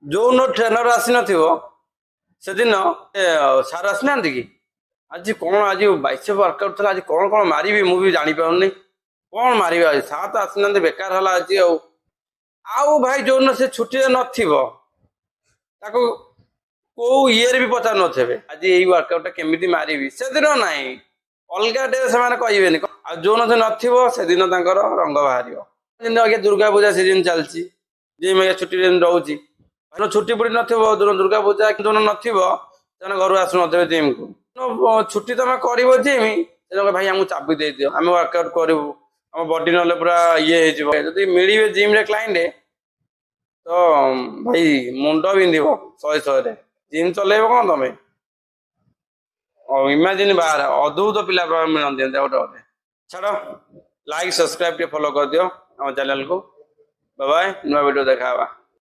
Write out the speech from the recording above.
ଯୋଉନ ଟ୍ରେନର ଆସିନଥିବ ସେଦିନ ସାର୍ ଆସିନାହାନ୍ତି କି ଆଜି କଣ ଆଜି ବାଇଶେ ୱାର୍କଆଉଟ ଥିଲା ଆଜି କଣ କଣ ମାରିବି ମୁଁ ବି ଜାଣିପାରୁନି କଣ ମାରିବି ଆଜି ସାର୍ ତ ଆସିନାହାନ୍ତି ବେକାର ହେଲା ଆଜି ଆଉ ଭାଇ ଯୋଉନ ସେ ଛୁଟିରେ ନଥିବ ତାକୁ କୋଉ ଇଏରେ ବି ପଚାରୁ ନଥିବେ ଆଜି ଏଇ ୱାର୍କଆଉଟ ଟା କେମିତି ମାରିବି ସେଦିନ ନାହିଁ ଅଲଗା ଡେ ସେମାନେ କହିବେନି ଆଉ ଯୋଉନ ସେ ନଥିବ ସେଦିନ ତାଙ୍କର ରଙ୍ଗ ବାହାରିବ ଯେମିତି ଆଜ୍ଞା ଦୁର୍ଗା ପୂଜା ସିଜିନ ଚାଲିଛି ଜିମ୍ ଆଜ୍ଞା ଛୁଟିରେ ରହୁଛି ଛୁଟି ପୁଟି ନଥିବ ଦୁର୍ଗା ପୂଜା ଯୋଉନ ନଥିବ ସେମାନେ ଘରୁ ଆସୁନଥିବେ ଜିମ୍କୁ ଛୁଟି ତମେ କରିବ ଜିମ୍ ସେ ଭାଇ ଆମକୁ ଚାବି ଦେଇଦିଅ ଆମେ ୱାର୍କଆଉଟ କରିବୁ ଆମ ବଡି ନହେଲେ ପୁରା ଇଏ ହେଇଯିବ ଯଦି ମିଳିବେ ଜିମ୍ରେ କ୍ଲାଇଣ୍ଟ ତ ଭାଇ ମୁଣ୍ଡ ବିନ୍ଧିବ ଶହେ ଶହେରେ ଜିମ୍ ଚଲେଇବ କଣ ତମେ ଇମାଜିନ୍ ବାହାର ଅଦ୍ଭୁତ ପିଲା ମିଳନ୍ତି ଗୋଟେ ଗୋଟେ ଛାଡ ଲାଇକ୍ ସବସ୍କ୍ରାଇବ ଟିକେ ଫଲୋ କରିଦିଅ ଆମ ଚ୍ୟାନେଲକୁ ବାଏ ବାଏ ନୂଆ ଭିଡିଓ ଦେଖା ହବା।